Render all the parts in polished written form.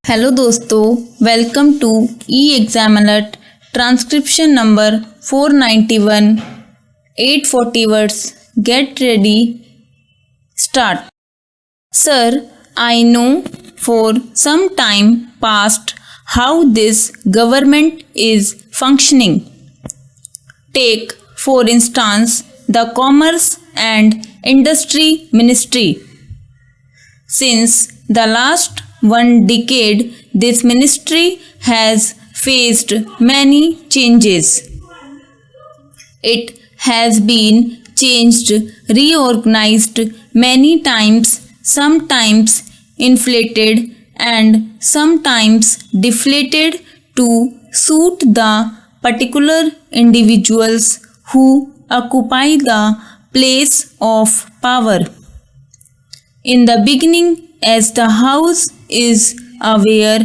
Hello दोस्तों, welcome to E exam alert transcription number 491 840 words. Get ready. Start. Sir, I know for some time past how this government is functioning. Take, for instance, the Commerce and Industry Ministry. Since the last 1 decade, this ministry has faced many changes. It has been changed, reorganized many times, sometimes inflated and sometimes deflated to suit the particular individuals who occupy the place of power. In the beginning, as the House is aware,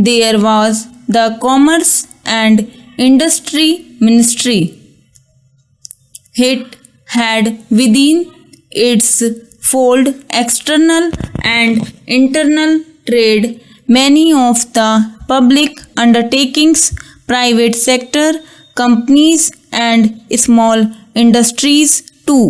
there was the Commerce and Industry Ministry. It had within its fold external and internal trade, many of the public undertakings, private sector companies and small industries too.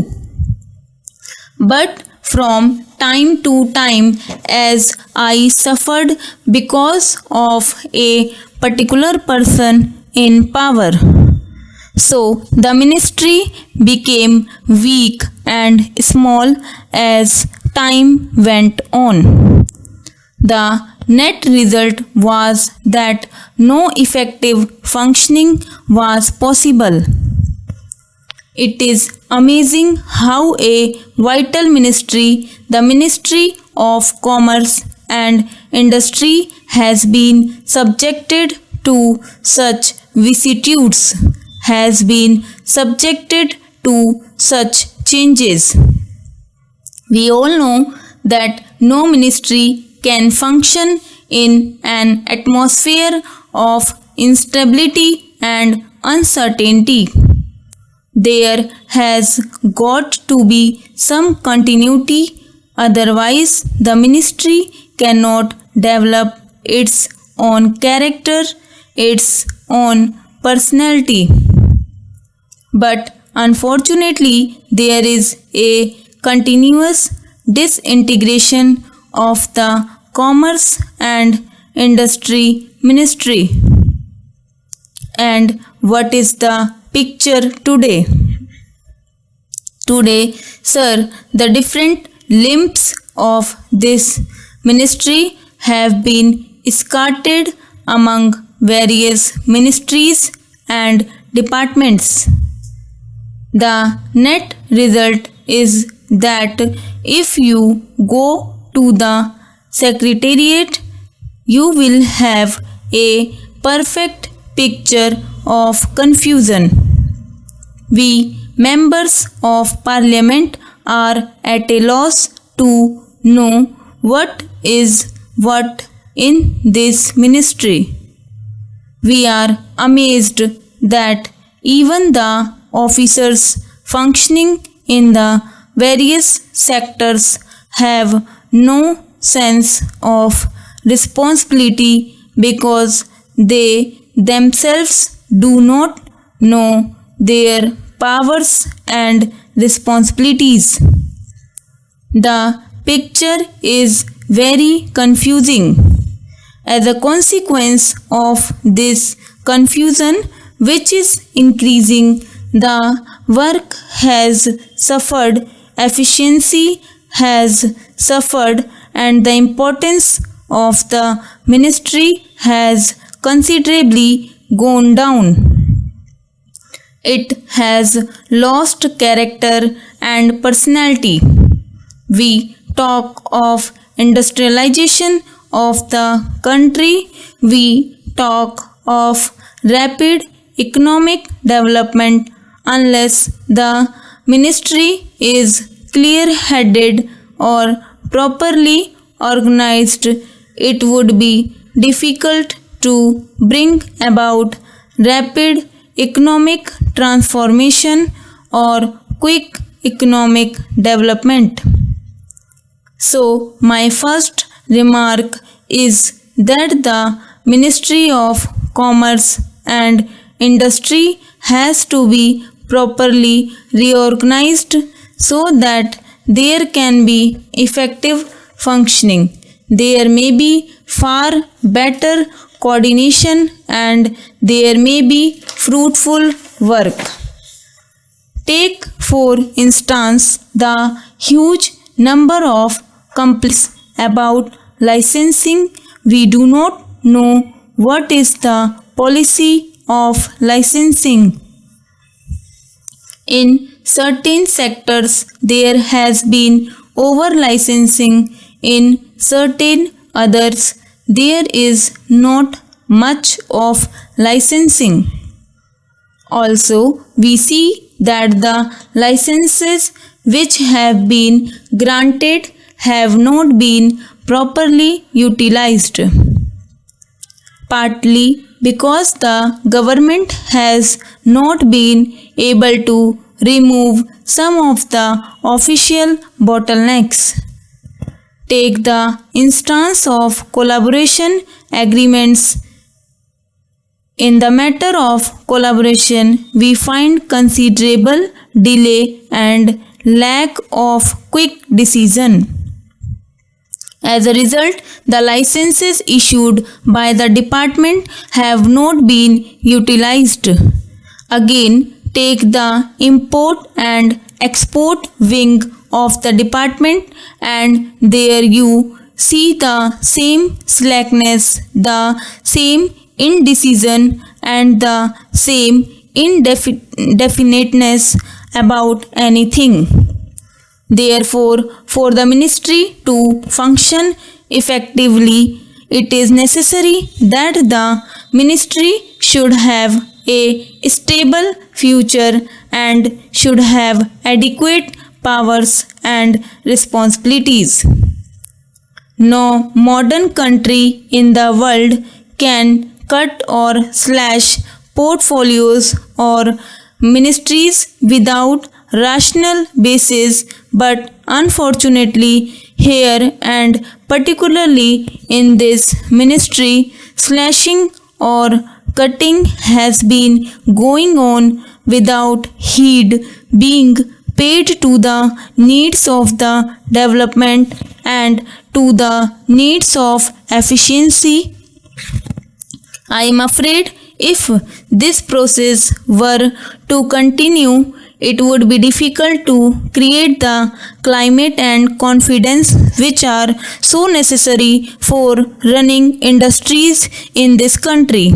But from time to time, as I suffered because of a particular person in power, so the ministry became weak and small as time went on. The net result was that no effective functioning was possible. It is amazing how a vital ministry, the Ministry of Commerce and Industry, has been subjected to such vicissitudes, has been subjected to such changes. We all know that no ministry can function in an atmosphere of instability and uncertainty. There has got to be some continuity, otherwise the ministry cannot develop its own character, its own personality. But unfortunately, there is a continuous disintegration of the Commerce and Industry Ministry. And what is the picture today? Today, sir, the different limbs of this ministry have been scattered among various ministries and departments. The net result is that if you go to the secretariat, you will have a perfect picture of confusion. We members of parliament are at a loss to know what is what in this ministry. We are amazed that even the officers functioning in the various sectors have no sense of responsibility because they themselves do not know their powers and responsibilities. The picture is very confusing. As a consequence of this confusion, which is increasing, the work has suffered, efficiency has suffered, and the importance of the ministry has considerably gone down. It has lost character and personality. We talk of industrialization of the country. We talk of rapid economic development. Unless the ministry is clear-headed or properly organized, it would be difficult to bring about rapid economic transformation or quick economic development. So, my first remark is that the Ministry of Commerce and Industry has to be properly reorganized so that there can be effective functioning. There may be far better coordination and there may be fruitful work. Take for instance the huge number of complaints about licensing. We do not know what is the policy of licensing. In certain sectors there has been over licensing, in certain others there is not much of licensing. Also, we see that the licenses which have been granted have not been properly utilized, partly because the government has not been able to remove some of the official bottlenecks. Take the instance of collaboration agreements. In the matter of collaboration, we find considerable delay and lack of quick decision. As a result, the licenses issued by the department have not been utilized. Again, take the import and export wing of the department, and there you see the same slackness, the same indecision, and the same indefiniteness about anything. Therefore, for the ministry to function effectively, it is necessary that the ministry should have a stable future and should have adequate powers and responsibilities. No modern country in the world can cut or slash portfolios or ministries without rational basis, but unfortunately here and particularly in this ministry, slashing or cutting has been going on without heed being paid to the needs of the development and to the needs of efficiency. I am afraid if this process were to continue, it would be difficult to create the climate and confidence which are so necessary for running industries in this country.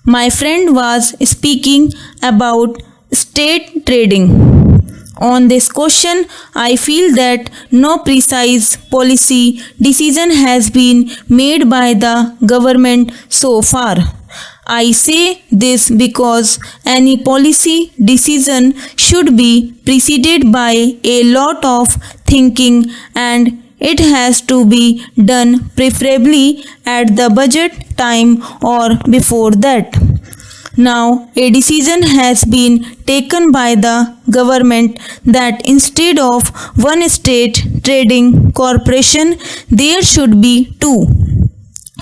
My friend was speaking about state trading. On this question, I feel that no precise policy decision has been made by the government so far. I say this because any policy decision should be preceded by a lot of thinking, and it has to be done preferably at the budget time or before that. Now, a decision has been taken by the government that instead of one state trading corporation, there should be two.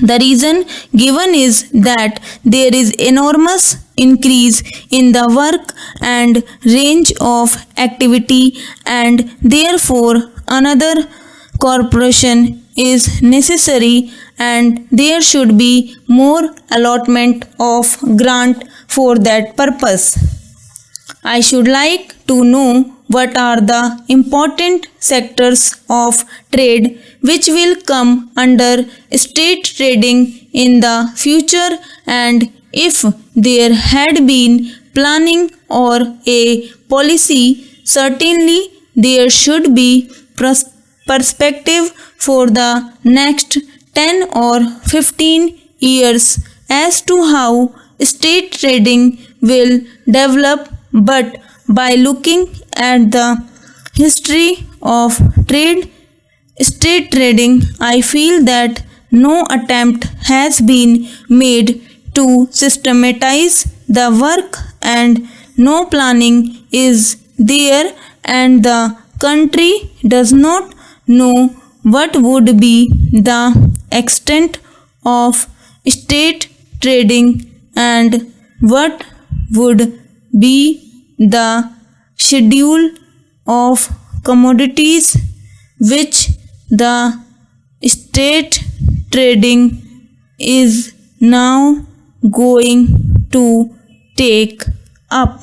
The reason given is that there is enormous increase in the work and range of activity, and therefore another corporation is necessary, and there should be more allotment of grant for that purpose. I should like to know what are the important sectors of trade which will come under state trading in the future, and if there had been planning or a policy, certainly there should be perspective for the next 10 or 15 years as to how state trading will develop, but by looking at the history of state trading, I feel that no attempt has been made to systematize the work, and no planning is there, and the country does not know what would be the extent of state trading and what would be the schedule of commodities which the state trading is now going to take up?